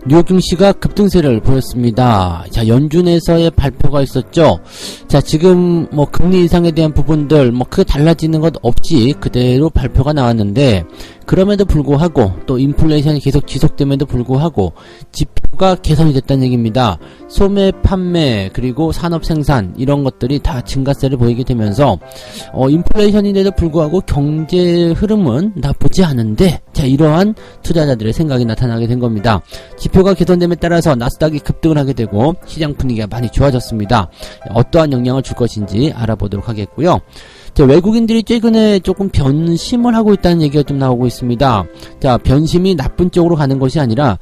뉴욕 증시가 급등세를 보였습니다. 자, 연준에서의 발표가 있었죠. 자, 지금 뭐 금리 인상에 대한 부분들 뭐 크게 달라지는 것 없이 그대로 발표가 나왔는데, 그럼에도 불구하고 또 인플레이션이 계속 지속됨에도 불구하고 지표가 개선이 됐다는 얘기입니다. 소매, 판매, 그리고 산업 생산 이런 것들이 다 증가세를 보이게 되면서 인플레이션인데도 불구하고 경제 흐름은 나쁘지 않은데, 자, 이러한 투자자들의 생각이 나타나게 된 겁니다. 지표가 개선됨에 따라서 나스닥이 급등을 하게 되고 시장 분위기가 많이 좋아졌습니다. 어떠한 영향을 줄 것인지 알아보도록 하겠고요. 자, 외국인들이 최근에 조금 변심을 하고 있다는 얘기가 좀 나오고 있습니다. 자, 변심이 나쁜 쪽으로 가는 것이 아니라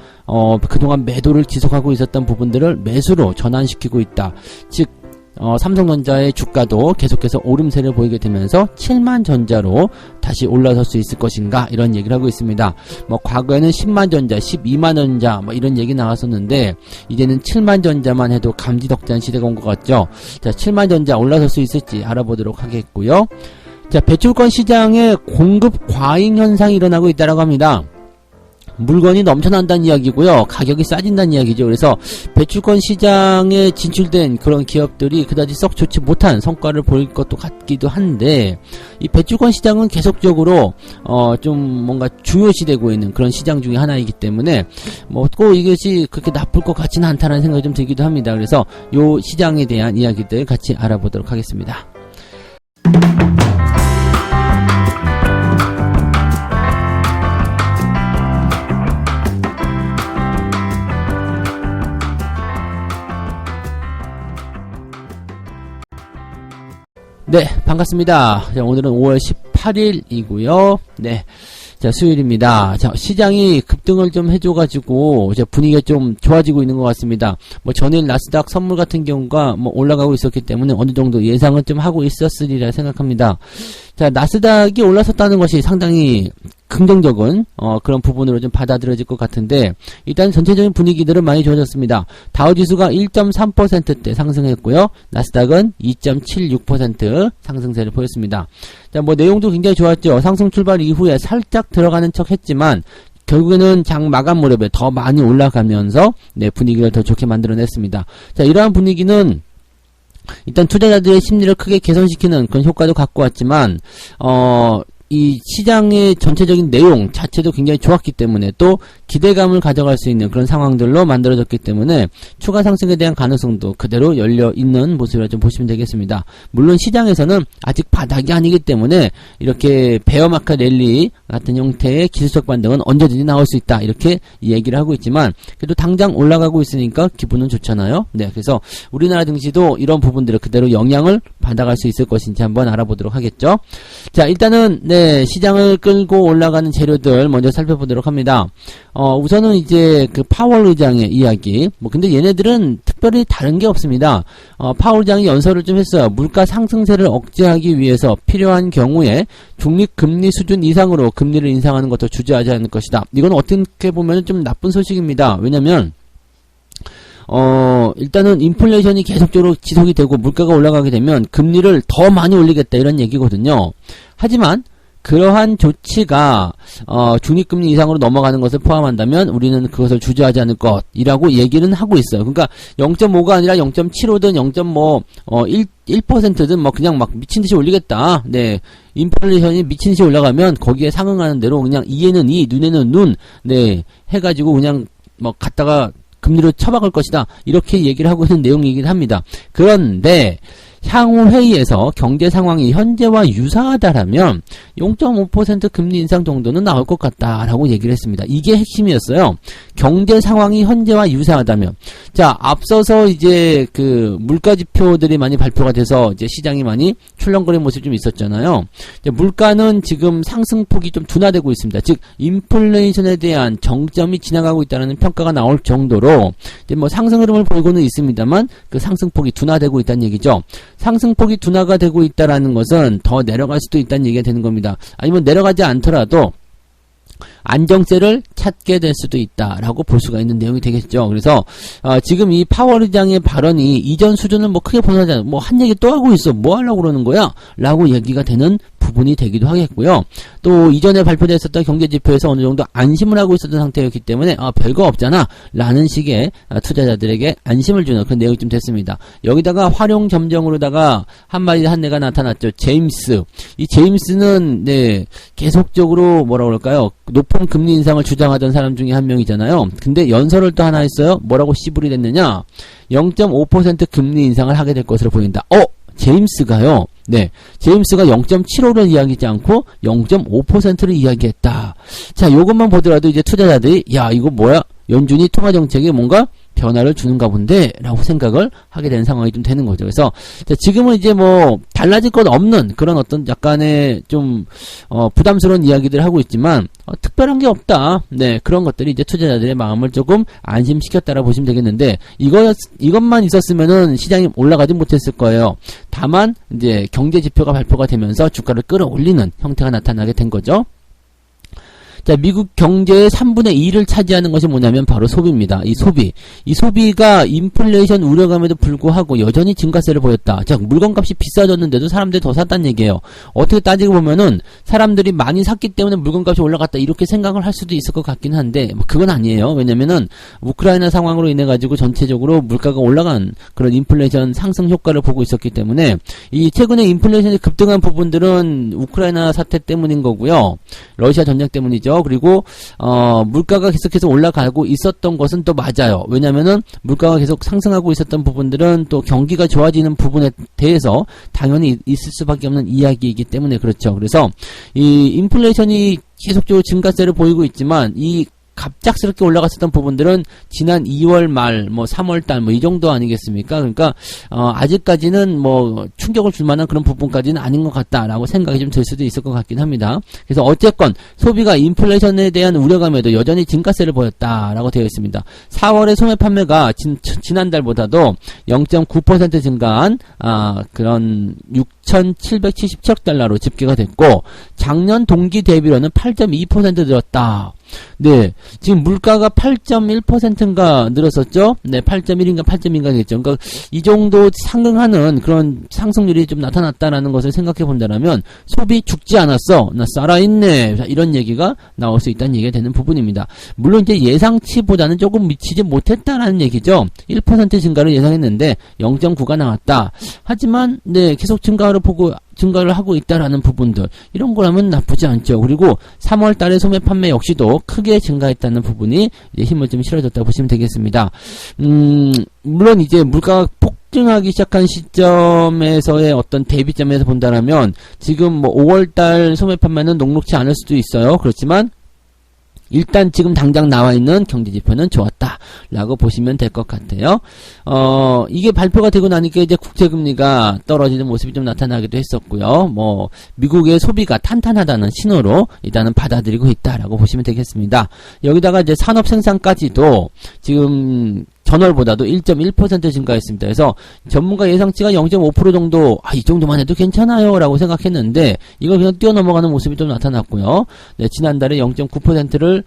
그동안 매도를 지속하고 있었던 부분들을 매수로 전환시키고 있다. 즉 삼성전자의 주가도 계속해서 오름세를 보이게 되면서 7만전자로 다시 올라설 수 있을 것인가, 이런 얘기를 하고 있습니다. 뭐 과거에는 10만전자, 12만전자 뭐 이런 얘기 나왔었는데, 이제는 7만전자만 해도 감지덕지한 시대가 온 것 같죠. 자, 7만전자 올라설 수 있을지 알아보도록 하겠고요. 자, 배출권 시장에 공급 과잉 현상이 일어나고 있다고 합니다. 물건이 넘쳐난다는 이야기고요. 가격이 싸진다는 이야기죠. 그래서 배출권 시장에 진출된 그런 기업들이 그다지 썩 좋지 못한 성과를 보일 것도 같기도 한데, 이 배출권 시장은 계속적으로 좀 뭔가 중요시되고 있는 그런 시장 중에 하나이기 때문에 뭐 꼭 이것이 그렇게 나쁠 것 같지는 않다는 생각이 좀 들기도 합니다. 그래서 요 시장에 대한 이야기들 같이 알아보도록 하겠습니다. 네, 반갑습니다. 자, 오늘은 5월 18일이고요. 네. 자, 수요일입니다. 자, 시장이 급등을 좀 해줘가지고, 이제 분위기가 좀 좋아지고 있는 것 같습니다. 뭐, 전일 나스닥 선물 같은 경우가 뭐, 올라가고 있었기 때문에 어느 정도 예상은 좀 하고 있었으리라 생각합니다. 자, 나스닥이 올라섰다는 것이 상당히 긍정적인 그런 부분으로 좀 받아들여질 것 같은데, 일단 전체적인 분위기들은 많이 좋아졌습니다. 다우지수가 1.3%대 상승했고요. 나스닥은 2.76% 상승세를 보였습니다. 자, 뭐 내용도 굉장히 좋았죠. 상승 출발 이후에 살짝 들어가는 척 했지만 결국에는 장 마감 무렵에 더 많이 올라가면서 분위기를 더 좋게 만들어냈습니다. 자, 이러한 분위기는 일단 투자자들의 심리를 크게 개선시키는 그런 효과도 갖고 왔지만, 이 시장의 전체적인 내용 자체도 굉장히 좋았기 때문에 또 기대감을 가져갈 수 있는 그런 상황들로 만들어졌기 때문에 추가 상승에 대한 가능성도 그대로 열려있는 모습이라 좀 보시면 되겠습니다. 물론 시장에서는 아직 바닥이 아니기 때문에 이렇게 베어마켓 랠리 같은 형태의 기술적 반등은 언제든지 나올 수 있다, 이렇게 얘기를 하고 있지만 그래도 당장 올라가고 있으니까 기분은 좋잖아요. 네, 그래서 우리나라 증시도 이런 부분들을 그대로 영향을 받아갈 수 있을 것인지 한번 알아보도록 하겠죠. 자, 일단은 시장을 끌고 올라가는 재료들 먼저 살펴보도록 합니다. 우선은 이제 그 파월 의장의 이야기. 근데 얘네들은 특별히 다른 게 없습니다. 파월 의장이 연설을 좀 했어요. 물가 상승세를 억제하기 위해서 필요한 경우에 중립금리 수준 이상으로 금리를 인상하는 것도 주저하지 않을 것이다. 이건 어떻게 보면 좀 나쁜 소식입니다. 왜냐면 일단은 인플레이션이 계속적으로 지속이 되고 물가가 올라가게 되면 금리를 더 많이 올리겠다, 이런 얘기거든요. 하지만 그러한 조치가 중립금리 이상으로 넘어가는 것을 포함한다면 우리는 그것을 주저하지 않을 것이라고 얘기는 하고 있어요. 그러니까 0.5가 아니라 0.75든 0.1%든 뭐 그냥 막 미친듯이 올리겠다. 네, 인플레이션이 미친듯이 올라가면 거기에 상응하는 대로 그냥 이에는 이, 눈에는 눈, 네, 해가지고 그냥 뭐 갖다가 금리로 쳐박을 것이다, 이렇게 얘기를 하고 있는 내용이긴 합니다. 그런데 향후 회의에서 경제 상황이 현재와 유사하다라면 0.5% 금리 인상 정도는 나올 것 같다라고 얘기를 했습니다. 이게 핵심이었어요. 경제 상황이 현재와 유사하다면. 자, 앞서서 이제 그 물가 지표들이 많이 발표가 돼서 이제 시장이 많이 출렁거리는 모습이 좀 있었잖아요. 이제 물가는 지금 상승폭이 좀 둔화되고 있습니다. 즉 인플레이션에 대한 정점이 지나가고 있다는 평가가 나올 정도로 이제 뭐 상승 흐름을 보이고는 있습니다만 그 상승폭이 둔화되고 있다는 얘기죠. 상승폭이 둔화가 되고 있다라는 것은 더 내려갈 수도 있다는 얘기가 되는 겁니다. 아니면 내려가지 않더라도 안정세를 찾게 될 수도 있다라고 볼 수가 있는 내용이 되겠죠. 그래서 지금 이 파월 의장의 발언이 이전 수준을 뭐 크게 벗어나지 않아, 뭐 한 얘기 또 하고 있어, 뭐 하려고 그러는 거야? 라고 얘기가 되는 부분이 되기도 하겠고요. 또 이전에 발표됐었던 경제지표에서 어느 정도 안심을 하고 있었던 상태였기 때문에 별거 없잖아 라는 식의 투자자들에게 안심을 주는 그런 내용이 좀 됐습니다. 여기다가 활용 점정으로다가 한 마리 한 대가 나타났죠. 제임스. 이 제임스는 네 계속적으로 뭐라 그럴까요? 높은 금리 인상을 주장하던 사람 중에 한 명이잖아요. 근데 연설을 또 하나 했어요. 뭐라고 씨불이 됐느냐? 0.5% 금리 인상을 하게 될 것으로 보인다. 제임스가요. 네. 제임스가 0.75를 이야기하지 않고 0.5%를 이야기했다. 자, 요것만 보더라도 이제 투자자들이 야, 이거 뭐야? 연준이 통화 정책에 뭔가 변화를 주는가 본데 라고 생각을 하게 되는 상황이 좀 되는 거죠. 그래서 지금은 이제 뭐 달라질 것 없는 그런 어떤 약간의 좀 부담스러운 이야기들을 하고 있지만 특별한 게 없다. 네, 그런 것들이 이제 투자자들의 마음을 조금 안심시켰다라고 보시면 되겠는데 이것만 있었으면은 시장이 올라가지 못했을 거예요. 다만 이제 경제 지표가 발표가 되면서 주가를 끌어올리는 형태가 나타나게 된 거죠. 자, 미국 경제의 3분의 2를 차지하는 것이 뭐냐면 바로 소비입니다. 이 소비가 인플레이션 우려감에도 불구하고 여전히 증가세를 보였다. 자, 물건값이 비싸졌는데도 사람들이 더 샀다는 얘기예요. 어떻게 따지고 보면은 사람들이 많이 샀기 때문에 물건값이 올라갔다 이렇게 생각을 할 수도 있을 것 같긴 한데 그건 아니에요. 왜냐면은 우크라이나 상황으로 인해 가지고 전체적으로 물가가 올라간 그런 인플레이션 상승 효과를 보고 있었기 때문에 이 최근에 인플레이션이 급등한 부분들은 우크라이나 사태 때문인 거고요. 러시아 전쟁 때문이죠. 그리고 물가가 계속해서 올라가고 있었던 것은 또 맞아요. 왜냐면은 물가가 계속 상승하고 있었던 부분들은 또 경기가 좋아지는 부분에 대해서 당연히 있을 수밖에 없는 이야기이기 때문에 그렇죠. 그래서 이 인플레이션이 계속적으로 증가세를 보이고 있지만 이 갑작스럽게 올라갔었던 부분들은 지난 2월 말, 3월 달, 이 정도 아니겠습니까? 그러니까, 아직까지는 충격을 줄 만한 그런 부분까지는 아닌 것 같다라고 생각이 좀 들 수도 있을 것 같긴 합니다. 그래서 어쨌건, 소비가 인플레이션에 대한 우려감에도 여전히 증가세를 보였다라고 되어 있습니다. 4월의 소매 판매가 지난달보다도 0.9% 증가한, 그런 6,777억 달러로 집계가 됐고, 작년 동기 대비로는 8.2% 늘었다. 네, 지금 물가가 8.1%인가 늘었었죠? 네, 8.1인가 8.2인가 됐죠. 그러니까 이 정도 상승하는 그런 상승률이 좀 나타났다라는 것을 생각해 본다면 소비 죽지 않았어. 나 살아있네. 이런 얘기가 나올 수 있다는 얘기가 되는 부분입니다. 물론 이제 예상치보다는 조금 미치지 못했다라는 얘기죠. 1% 증가를 예상했는데 0.9가 나왔다. 하지만 네, 계속 증가를 하고 있다라는 부분들 이런 거라면 나쁘지 않죠. 그리고 3월 달에 소매 판매 역시도 크게 증가했다는 부분이 이제 힘을 좀 실어줬다고 보시면 되겠습니다. 물론 이제 물가가 폭증하기 시작한 시점에서의 어떤 대비점에서 본다라면 지금 5월 달 소매 판매는 녹록치 않을 수도 있어요. 그렇지만 일단 지금 당장 나와 있는 경제지표는 좋았다라고 보시면 될 것 같아요. 이게 발표가 되고 나니까 이제 국채금리가 떨어지는 모습이 좀 나타나기도 했었고요. 미국의 소비가 탄탄하다는 신호로 일단은 받아들이고 있다라고 보시면 되겠습니다. 여기다가 이제 산업 생산까지도 지금 전월보다도 1.1% 증가했습니다. 그래서 전문가 예상치가 0.5% 정도, 이 정도만 해도 괜찮아요 라고 생각했는데 이걸 그냥 뛰어넘어가는 모습이 좀 나타났고요. 네, 지난달에 0.9%를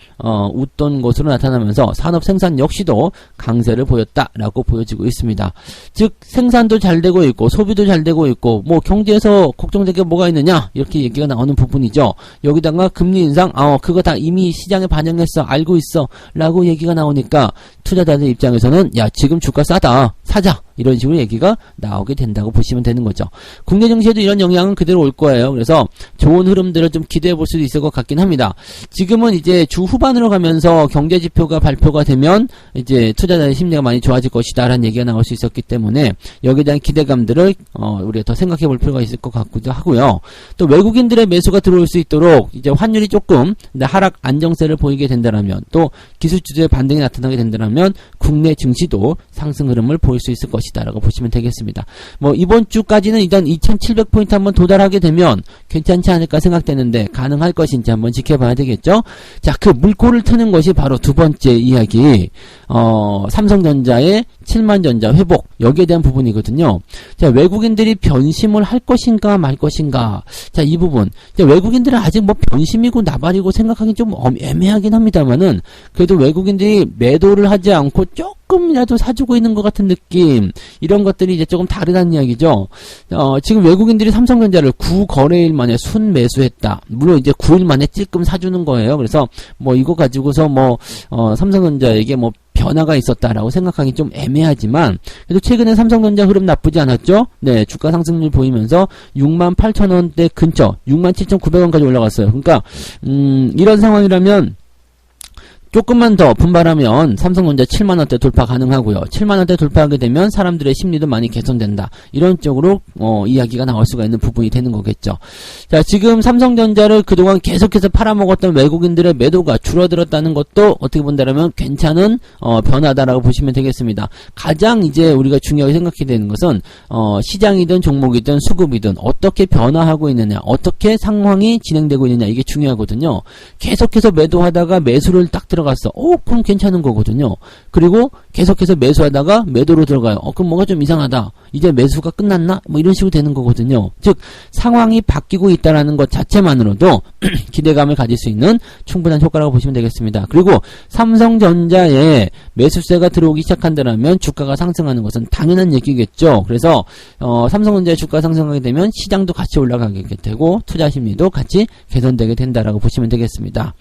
웃돈 것으로 나타나면서 산업 생산 역시도 강세를 보였다라고 보여지고 있습니다. 즉 생산도 잘 되고 있고 소비도 잘 되고 있고 경제에서 걱정될 게 뭐가 있느냐 이렇게 얘기가 나오는 부분이죠. 여기다가 금리 인상 그거 다 이미 시장에 반영했어 알고 있어 라고 얘기가 나오니까 투자자들 입장에서는 야 지금 주가 싸다 사자 이런 식으로 얘기가 나오게 된다고 보시면 되는 거죠. 국내 증시에도 이런 영향은 그대로 올 거예요. 그래서 좋은 흐름들을 좀 기대해 볼 수도 있을 것 같긴 합니다. 지금은 이제 주 후반으로 가면서 경제 지표가 발표가 되면 이제 투자자의 심리가 많이 좋아질 것이다 라는 얘기가 나올 수 있었기 때문에 여기에 대한 기대감들을 우리가 더 생각해 볼 필요가 있을 것 같기도 하고요. 또 외국인들의 매수가 들어올 수 있도록 이제 환율이 조금 하락 안정세를 보이게 된다면 또 기술주들의 반등이 나타나게 된다면 국내 증시도 상승 흐름을 보일 수 있을 것이다 라고 보시면 되겠습니다. 이번 주까지는 일단 2700포인트 한번 도달하게 되면 괜찮지 않을까 생각되는데 가능할 것인지 한번 지켜봐야 되겠죠. 자, 그 물꼬를 트는 것이 바로 두 번째 이야기 삼성전자의 7만전자 회복 여기에 대한 부분이거든요. 자, 외국인들이 변심을 할 것인가 말 것인가. 자, 이 부분 외국인들은 아직 변심이고 나발이고 생각하기 좀 애매하긴 합니다만은 그래도 외국인들이 매도를 하지 않고 조금이라도 사주고 있는 것 같은 느낌, 이런 것들이 이제 조금 다르다는 이야기죠. 지금 외국인들이 삼성전자를 9거래일 만에 순매수했다. 물론 이제 9일 만에 찔끔 사주는 거예요. 그래서 뭐 이거 가지고서 뭐 삼성전자에게 뭐 변화가 있었다라고 생각하기 좀 애매하지만, 그래도 최근에 삼성전자 흐름 나쁘지 않았죠? 네, 주가 상승률 보이면서 68,000원대 근처, 67,900원까지 올라갔어요. 그러니까 이런 상황이라면 조금만 더 분발하면 삼성전자 7만원대 돌파 가능하고요. 7만원대 돌파하게 되면 사람들의 심리도 많이 개선된다. 이런 쪽으로 이야기가 나올 수가 있는 부분이 되는 거겠죠. 자, 지금 삼성전자를 그동안 계속해서 팔아먹었던 외국인들의 매도가 줄어들었다는 것도 어떻게 본다면 괜찮은 변화다라고 보시면 되겠습니다. 가장 이제 우리가 중요하게 생각해야 되는 것은 시장이든 종목이든 수급이든 어떻게 변화하고 있느냐, 어떻게 상황이 진행되고 있느냐, 이게 중요하거든요. 계속해서 매도하다가 매수를 딱 들어갔어. 그럼 괜찮은 거거든요. 그리고 계속해서 매수하다가 매도로 들어가요. 그럼 뭐가 좀 이상하다. 이제 매수가 끝났나? 뭐 이런 식으로 되는 거거든요. 즉, 상황이 바뀌고 있다는 것 자체만으로도 기대감을 가질 수 있는 충분한 효과라고 보시면 되겠습니다. 그리고 삼성전자에 매수세가 들어오기 시작한다면 주가가 상승하는 것은 당연한 얘기겠죠. 그래서 삼성전자의 주가가 상승하게 되면 시장도 같이 올라가게 되고 투자 심리도 같이 개선되게 된다라고 보시면 되겠습니다.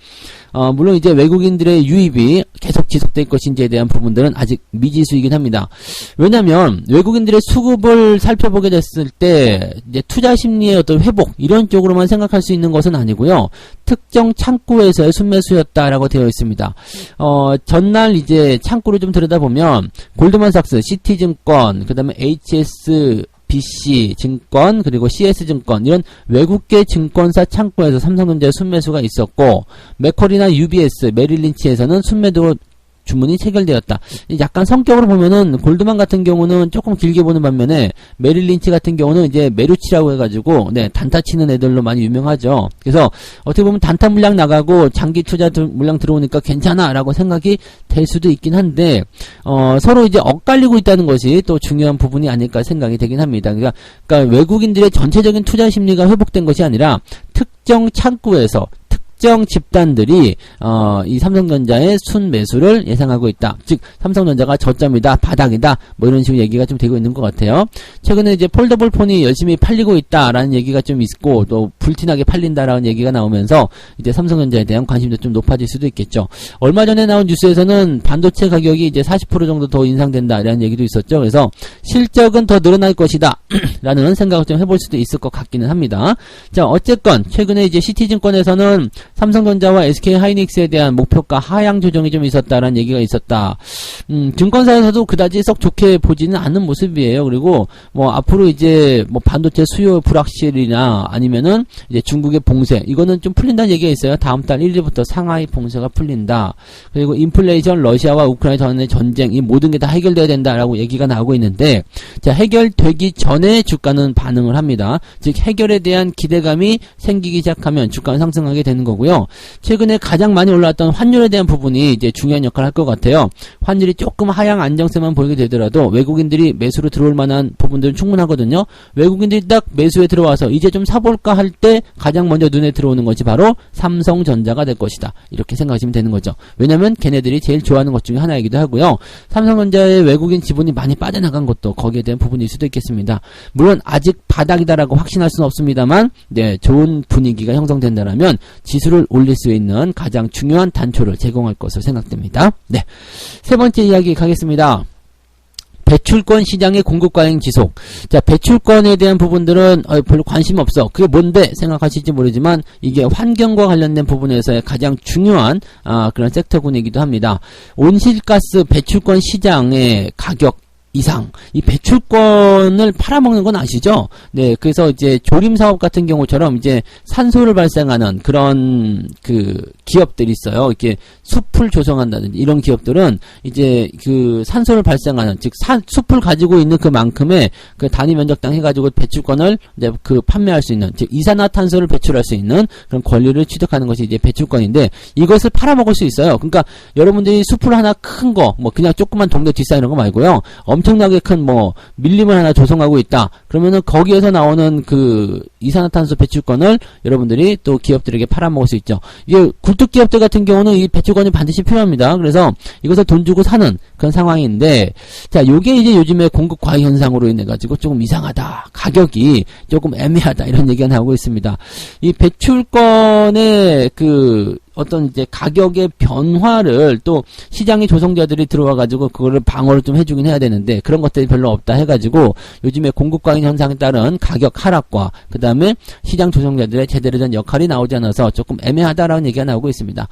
물론 이제 외국인들의 유입이 계속 지속될 것인지에 대한 부분들은 아직 미지수이긴 합니다. 왜냐면 외국인들의 수급을 살펴보게 됐을 때 이제 투자 심리의 어떤 회복 이런 쪽으로만 생각할 수 있는 것은 아니고요. 특정 창구에서의 순매수였다라고 되어 있습니다. 전날 이제 창구를 좀 들여다보면 골드만삭스, 시티증권, 그 다음에 HSBC 증권, 그리고 CS증권, 이런 외국계 증권사 창구에서 삼성전자의 순매수가 있었고, 맥쿼리나 UBS, 메릴린치에서는 순매도 주문이 체결되었다. 약간 성격으로 보면은 골드만 같은 경우는 조금 길게 보는 반면에 메릴린치 같은 경우는 이제 메루치라고 해가지고 단타 치는 애들로 많이 유명하죠. 그래서 어떻게 보면 단타 물량 나가고 장기 투자 물량 들어오니까 괜찮아라고 생각이 될 수도 있긴 한데 서로 이제 엇갈리고 있다는 것이 또 중요한 부분이 아닐까 생각이 되긴 합니다. 그러니까 외국인들의 전체적인 투자 심리가 회복된 것이 아니라 특정 창구에서 특정 집단들이 이 삼성전자의 순매수를 예상하고 있다. 즉 삼성전자가 저점이다, 바닥이다, 뭐 이런 식으로 얘기가 좀 되고 있는 것 같아요. 최근에 이제 폴더블 폰이 열심히 팔리고 있다라는 얘기가 좀 있고 또 불티나게 팔린다라는 얘기가 나오면서 이제 삼성전자에 대한 관심도 좀 높아질 수도 있겠죠. 얼마 전에 나온 뉴스에서는 반도체 가격이 이제 40% 정도 더 인상된다라는 얘기도 있었죠. 그래서 실적은 더 늘어날 것이다 라는 생각을 좀 해볼 수도 있을 것 같기는 합니다. 자, 어쨌건 최근에 이제 시티증권에서는 삼성전자와 SK하이닉스에 대한 목표가 하향 조정이 좀 있었다라는 얘기가 있었다. 증권사에서도 그다지 썩 좋게 보지는 않는 모습이에요. 그리고 뭐 앞으로 이제 뭐 반도체 수요 불확실이나 아니면은 이제 중국의 봉쇄, 이거는 좀 풀린다는 얘기가 있어요. 다음 달 1일부터 상하이 봉쇄가 풀린다. 그리고 인플레이션, 러시아와 우크라이나의 전쟁, 이 모든 게 다 해결돼야 된다라고 얘기가 나오고 있는데, 자, 해결되기 전에 주가는 반응을 합니다. 즉 해결에 대한 기대감이 생기기 시작하면 주가는 상승하게 되는 거고요. 최근에 가장 많이 올라왔던 환율에 대한 부분이 이제 중요한 역할을 할 것 같아요. 환율이 조금 하향 안정세만 보이게 되더라도 외국인들이 매수로 들어올 만한 부분들은 충분하거든요. 외국인들이 딱 매수에 들어와서 이제 좀 사볼까 할 때 가장 먼저 눈에 들어오는 것이 바로 삼성전자가 될 것이다. 이렇게 생각하시면 되는 거죠. 왜냐면 걔네들이 제일 좋아하는 것 중에 하나이기도 하고요. 삼성전자의 외국인 지분이 많이 빠져나간 것도 거기에 대한 부분일 수도 있겠습니다. 물론 아직 바닥이다라고 확신할 수는 없습니다만, 좋은 분위기가 형성된다라면 지수를 올릴 수 있는 가장 중요한 단초를 제공할 것으로 생각됩니다. 세 번째 이야기 가겠습니다. 배출권 시장의 공급 과잉 지속. 자, 배출권에 대한 부분들은 별로 관심 없어. 그게 뭔데 생각하실지 모르지만 이게 환경과 관련된 부분에서의 가장 중요한 그런 섹터군이기도 합니다. 온실가스 배출권 시장의 가격 이상, 이 배출권을 팔아먹는 건 아시죠? 그래서 이제 조림 사업 같은 경우처럼 이제 산소를 발생하는 그런 기업들이 있어요. 이렇게 숲을 조성한다든지 이런 기업들은 이제 산소를 발생하는, 즉 숲을 가지고 있는 그만큼의 단위 면적당 해가지고 배출권을 이제 판매할 수 있는, 즉 이산화탄소를 배출할 수 있는 그런 권리를 취득하는 것이 이제 배출권인데, 이것을 팔아먹을 수 있어요. 그러니까 여러분들이 숲을 하나 큰 거, 뭐 그냥 조그만 동네 뒷산 이런 거 말고요. 엄청 엄청나게 큰 뭐 밀림을 하나 조성하고 있다. 그러면은 거기에서 나오는 그 이산화탄소 배출권을 여러분들이 또 기업들에게 팔아먹을 수 있죠. 이게 굴뚝 기업들 같은 경우는 이 배출권이 반드시 필요합니다. 그래서 이것을 돈 주고 사는 그런 상황인데, 자, 요게 이제 요즘에 공급 과잉 현상으로 인해 가지고 조금 이상하다, 가격이 조금 애매하다, 이런 얘기가 나오고 있습니다. 이 배출권의 그 어떤 이제 가격의 변화를 또 시장의 조성자들이 들어와가지고 그거를 방어를 좀 해주긴 해야 되는데, 그런 것들이 별로 없다 해가지고 요즘에 공급 과잉 현상에 따른 가격 하락과 그 다음에 시장 조성자들의 제대로 된 역할이 나오지 않아서 조금 애매하다라는 얘기가 나오고 있습니다.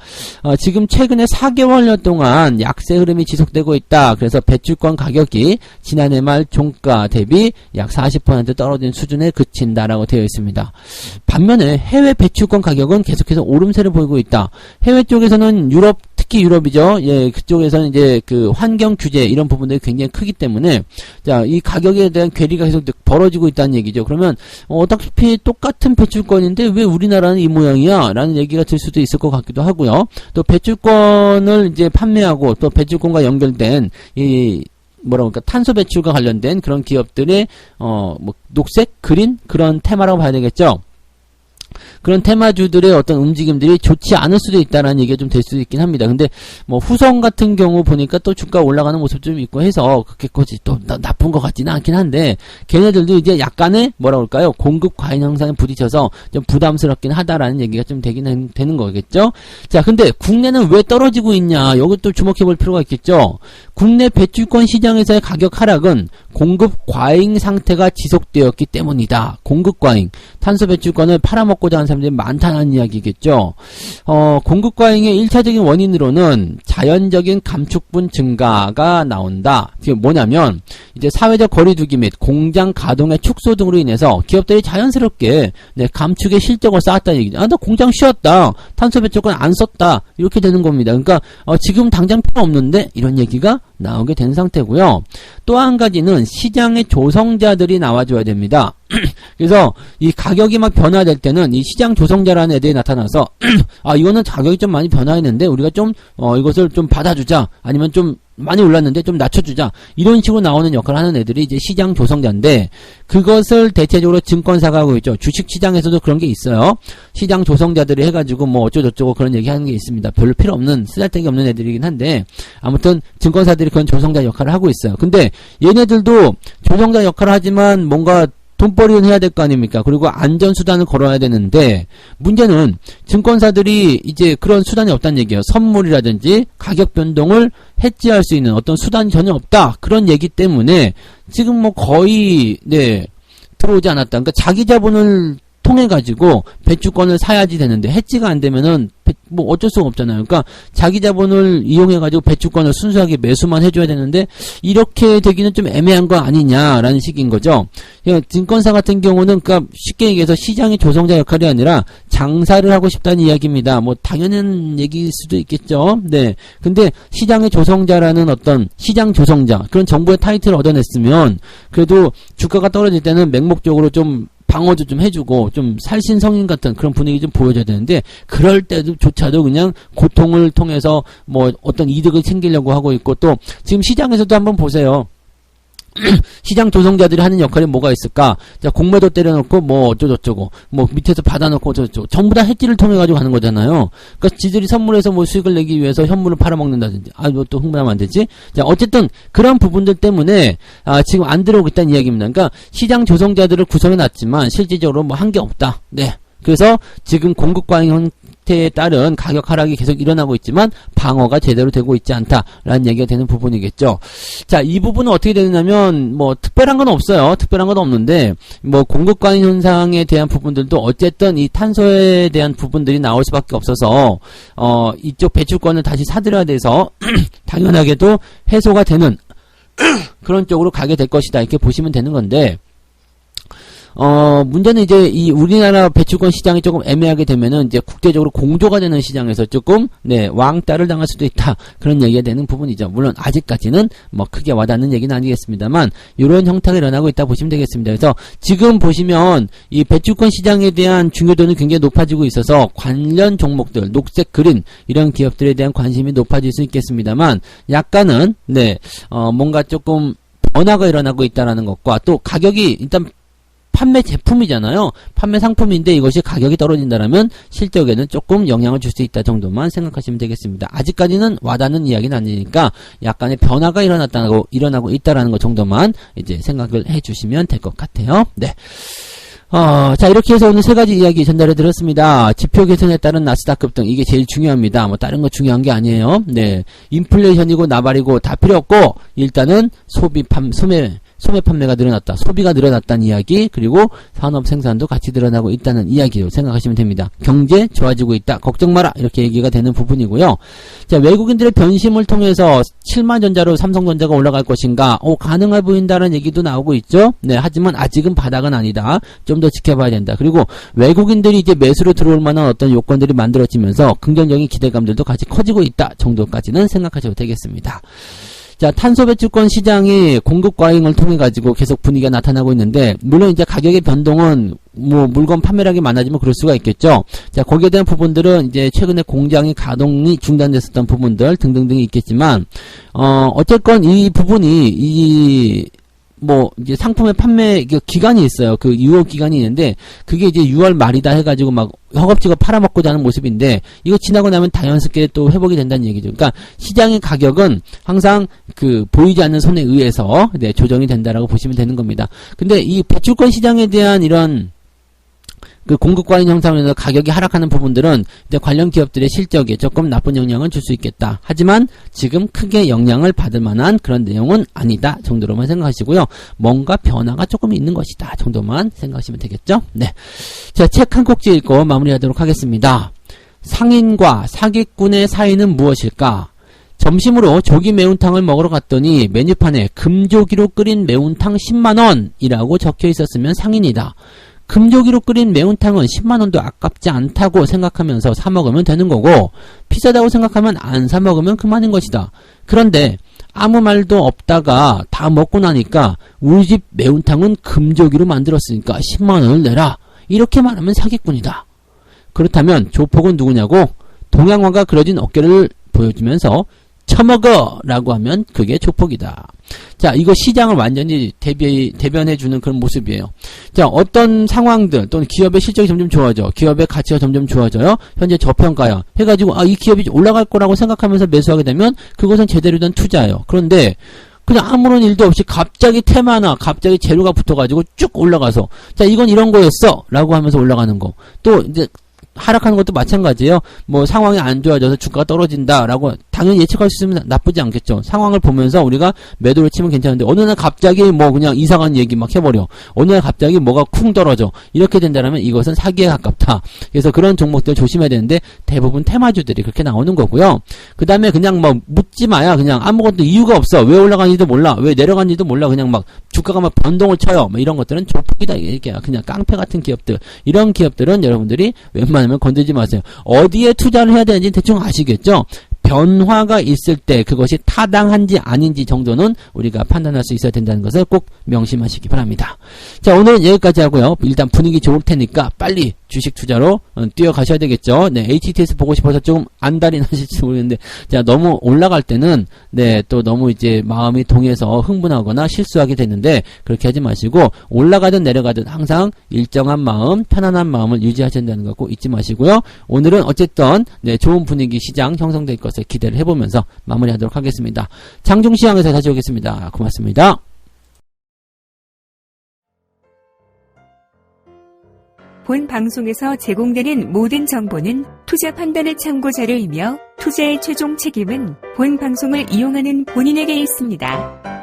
지금 최근에 4개월여 동안 약세 흐름이 지속되고 있다. 그래서 배출권 가격이 지난해 말 종가 대비 약 40% 떨어진 수준에 그친다라고 되어 있습니다. 반면에 해외 배출권 가격은 계속해서 오름세를 보이고 있다. 해외 쪽에서는 유럽, 특히 유럽이죠. 예, 그쪽에서는 이제 그 환경 규제 이런 부분들이 굉장히 크기 때문에, 자, 이 가격에 대한 괴리가 계속 벌어지고 있다는 얘기죠. 그러면 어차피 똑같은 배출권인데 왜 우리나라는 이 모양이야? 라는 얘기가 들 수도 있을 것 같기도 하고요. 또 배출권을 이제 판매하고 또 배출권과 연결된 이 뭐라고 할까, 탄소 배출과 관련된 그런 기업들의 뭐 녹색, 그린 그런 테마라고 봐야 되겠죠. 그런 테마주들의 어떤 움직임들이 좋지 않을 수도 있다라는 얘기가 좀 될 수도 있긴 합니다. 근데 뭐 후성 같은 경우 보니까 또 주가 올라가는 모습 좀 있고 해서 그렇게까지 또 나쁜 것 같지는 않긴 한데, 걔네들도 이제 약간의 뭐라고 할까요, 공급 과잉 현상에 부딪혀서 좀 부담스럽긴 하다라는 얘기가 좀 되긴 되는 거겠죠. 자, 근데 국내는 왜 떨어지고 있냐, 여기 또 주목해 볼 필요가 있겠죠. 국내 배출권 시장에서의 가격 하락은 공급 과잉 상태가 지속되었기 때문이다. 공급 과잉, 탄소 배출권을 팔아먹고자 하는 사람들이 많다는 이야기겠죠. 공급 과잉의 1차적인 원인으로는 자연적인 감축분 증가가 나온다. 이게 뭐냐면 이제 사회적 거리두기 및 공장 가동의 축소 등으로 인해서 기업들이 자연스럽게 감축의 실적을 쌓았다는 얘기죠. 나 공장 쉬었다, 탄소 배출권 안 썼다, 이렇게 되는 겁니다. 그러니까 지금 당장 필요 없는데 이런 얘기가 나오게 된 상태고요. 또 한 가지는 시장의 조성자들이 나와줘야 됩니다. 그래서 이 가격이 막 변화될 때는 이 시장 조성자라는 애들이 나타나서 이거는 가격이 좀 많이 변화했는데 우리가 좀 이것을 좀 받아주자, 아니면 좀 많이 올랐는데 좀 낮춰주자, 이런 식으로 나오는 역할을 하는 애들이 이제 시장 조성자인데, 그것을 대체적으로 증권사가 하고 있죠. 주식시장에서도 그런 게 있어요. 시장 조성자들이 해가지고 뭐 어쩌고저쩌고 그런 얘기 하는 게 있습니다. 별로 필요 없는, 쓰잘데기 없는 애들이긴 한데, 아무튼 증권사들이 그런 조성자 역할을 하고 있어요. 근데 얘네들도 조성자 역할을 하지만 뭔가 돈벌이는 해야 될 거 아닙니까? 그리고 안전수단을 걸어야 되는데, 문제는 증권사들이 이제 그런 수단이 없다는 얘기예요. 선물이라든지 가격 변동을 해지할 수 있는 어떤 수단이 전혀 없다, 그런 얘기 때문에 지금 뭐 거의 들어오지 않았다. 그러니까 자기 자본을 통해 가지고 배출권을 사야지 되는데, 해지가 안 되면은 뭐 어쩔 수가 없잖아요. 그러니까 자기 자본을 이용해 가지고 배출권을 순수하게 매수만 해줘야 되는데, 이렇게 되기는 좀 애매한 거 아니냐라는 식인 거죠. 그러니까 증권사 같은 경우는 그러니까 쉽게 얘기해서 시장의 조성자 역할이 아니라 장사를 하고 싶다는 이야기입니다. 뭐 당연한 얘기일 수도 있겠죠. 네. 근데 시장의 조성자라는 어떤 시장 조성자, 그런 정부의 타이틀을 얻어냈으면 그래도 주가가 떨어질 때는 맹목적으로 좀 방어도 좀 해주고 좀 살신성인 같은 그런 분위기 좀 보여줘야 되는데, 그럴 때조차도 그냥 고통을 통해서 뭐 어떤 이득을 챙기려고 하고 있고, 또 지금 시장에서도 한번 보세요. 시장 조성자들이 하는 역할이 뭐가 있을까? 자, 공매도 때려놓고 뭐 어쩌고저쩌고, 뭐 밑에서 받아놓고 어쩌고저쩌고, 전부 다 해지를 통해 가지고 하는 거잖아요. 그러니까 지들이 선물해서 뭐 수익을 내기 위해서 현물을 팔아먹는다든지, 이거 또 흥분하면 안 되지? 자, 어쨌든 그런 부분들 때문에 지금 안 들어오고 있다는 이야기입니다. 그러니까 시장 조성자들을 구성해놨지만 실질적으로 뭐 한 게 없다. 네. 그래서 지금 공급 과잉 형태에 따른 가격 하락이 계속 일어나고 있지만 방어가 제대로 되고 있지 않다라는 얘기가 되는 부분이겠죠. 자, 이 부분은 어떻게 되느냐면 뭐 특별한 건 없어요. 특별한 건 없는데, 뭐 공급 과잉 현상에 대한 부분들도 어쨌든 이 탄소에 대한 부분들이 나올 수밖에 없어서 이쪽 배출권을 다시 사들여야 돼서 당연하게도 해소가 되는 그런 쪽으로 가게 될 것이다, 이렇게 보시면 되는 건데, 문제는 이제 이 우리나라 배출권 시장이 조금 애매하게 되면은 이제 국제적으로 공조가 되는 시장에서 조금 왕따를 당할 수도 있다, 그런 얘기가 되는 부분이죠. 물론 아직까지는 뭐 크게 와닿는 얘기는 아니겠습니다만 이런 형태가 일어나고 있다 보시면 되겠습니다. 그래서 지금 보시면 이 배출권 시장에 대한 중요도는 굉장히 높아지고 있어서 관련 종목들, 녹색, 그린 이런 기업들에 대한 관심이 높아질 수 있겠습니다만, 약간은 뭔가 조금 변화가 일어나고 있다는 것과 또 가격이 일단 판매 제품이잖아요. 판매 상품인데 이것이 가격이 떨어진다면 실적에는 조금 영향을 줄 수 있다 정도만 생각하시면 되겠습니다. 아직까지는 와닿는 이야기는 아니니까 약간의 변화가 일어나고 있다라는 것 정도만 이제 생각을 해주시면 될 것 같아요. 네. 자, 이렇게 해서 오늘 세 가지 이야기 전달해 드렸습니다. 지표 개선에 따른 나스닥 급등, 이게 제일 중요합니다. 뭐, 다른 거 중요한 게 아니에요. 네. 인플레이션이고 나발이고 다 필요 없고, 일단은 소매 판매가 늘어났다. 소비가 늘어났다는 이야기, 그리고 산업 생산도 같이 늘어나고 있다는 이야기로 생각하시면 됩니다. 경제 좋아지고 있다. 걱정 마라. 이렇게 얘기가 되는 부분이고요. 자, 외국인들의 변심을 통해서 7만전자로 삼성전자가 올라갈 것인가? 가능해 보인다는 얘기도 나오고 있죠. 네, 하지만 아직은 바닥은 아니다. 좀 더 지켜봐야 된다. 그리고 외국인들이 이제 매수로 들어올 만한 어떤 요건들이 만들어지면서 긍정적인 기대감들도 같이 커지고 있다 정도까지는 생각하셔도 되겠습니다. 자, 탄소 배출권 시장이 공급 과잉을 통해 가지고 계속 분위기가 나타나고 있는데, 물론 이제 가격의 변동은 뭐 물건 판매량이 많아지면 그럴 수가 있겠죠. 자, 거기에 대한 부분들은 이제 최근에 공장이 가동이 중단됐었던 부분들 등등등이 있겠지만, 어쨌건 이 부분이 이제 상품의 판매 기간이 있어요. 그 6월 기간이 있는데, 그게 이제 6월 말이다 해가지고 막 허겁지겁 팔아먹고자 하는 모습인데, 이거 지나고 나면 자연스럽게 또 회복이 된다는 얘기죠. 그러니까 시장의 가격은 항상 보이지 않는 손에 의해서 조정이 된다라고 보시면 되는 겁니다. 근데 이 배출권 시장에 대한 이런 공급 과잉 형상으로 인해서 가격이 하락하는 부분들은 이제 관련 기업들의 실적에 조금 나쁜 영향을 줄 수 있겠다. 하지만 지금 크게 영향을 받을 만한 그런 내용은 아니다 정도로만 생각하시고요. 뭔가 변화가 조금 있는 것이다 정도만 생각하시면 되겠죠. 네, 자, 책 한 꼭지 읽고 마무리하도록 하겠습니다. 상인과 사기꾼의 사이는 무엇일까? 점심으로 조기 매운탕을 먹으러 갔더니 메뉴판에 금조기로 끓인 매운탕 10만원이라고 적혀 있었으면 상인이다. 금조기로 끓인 매운탕은 10만원도 아깝지 않다고 생각하면서 사 먹으면 되는 거고, 비싸다고 생각하면 안 사 먹으면 그만인 것이다. 그런데 아무 말도 없다가 다 먹고 나니까 우리 집 매운탕은 금조기로 만들었으니까 10만원을 내라. 이렇게 말하면 사기꾼이다. 그렇다면 조폭은 누구냐고? 동양화가 그려진 어깨를 보여주면서 처먹어! 라고 하면 그게 조폭이다. 자, 이거 시장을 완전히 대변해주는 그런 모습이에요. 자, 어떤 상황들, 또는 기업의 실적이 점점 좋아져. 기업의 가치가 점점 좋아져요. 현재 저평가야. 해가지고, 이 기업이 올라갈 거라고 생각하면서 매수하게 되면 그것은 제대로 된 투자예요. 그런데, 그냥 아무런 일도 없이 갑자기 테마나 갑자기 재료가 붙어가지고 쭉 올라가서, 자, 이건 이런 거였어! 라고 하면서 올라가는 거. 또, 이제, 하락하는 것도 마찬가지예요. 뭐 상황이 안 좋아져서 주가가 떨어진다라고 당연히 예측할 수 있으면 나쁘지 않겠죠. 상황을 보면서 우리가 매도를 치면 괜찮은데 어느 날 갑자기 뭐 그냥 이상한 얘기 막 해버려. 어느 날 갑자기 뭐가 쿵 떨어져. 이렇게 된다면 이것은 사기에 가깝다. 그래서 그런 종목들 조심해야 되는데 대부분 테마주들이 그렇게 나오는 거고요. 그 다음에 그냥 뭐 묻지 마야. 그냥 아무것도 이유가 없어. 왜 올라가는지도 몰라. 왜 내려가는지도 몰라. 그냥 막 주가가 막 변동을 쳐요. 뭐 이런 것들은 조폭이다. 이게 그냥 깡패 같은 기업들. 이런 기업들은 여러분들이 웬만하면 건들지 마세요. 어디에 투자를 해야 되는지 대충 아시겠죠? 변화가 있을 때 그것이 타당한지 아닌지 정도는 우리가 판단할 수 있어야 된다는 것을 꼭 명심하시기 바랍니다. 자, 오늘은 여기까지 하고요. 일단 분위기 좋을 테니까 빨리 주식 투자로 뛰어가셔야 되겠죠. 네, HTS 보고 싶어서 조금 안달이 나실지 모르겠는데, 자, 너무 올라갈 때는 또 너무 이제 마음이 동해서 흥분하거나 실수하게 되는데 그렇게 하지 마시고 올라가든 내려가든 항상 일정한 마음, 편안한 마음을 유지하셔야 된다는 거 꼭 잊지 마시고요. 오늘은 어쨌든 좋은 분위기 시장 형성될 것을 기대를 해보면서 마무리하도록 하겠습니다. 장중시장에서 다시 오겠습니다. 고맙습니다. 본 방송에서 제공되는 모든 정보는 투자 판단의 참고 자료이며 투자의 최종 책임은 본 방송을 이용하는 본인에게 있습니다.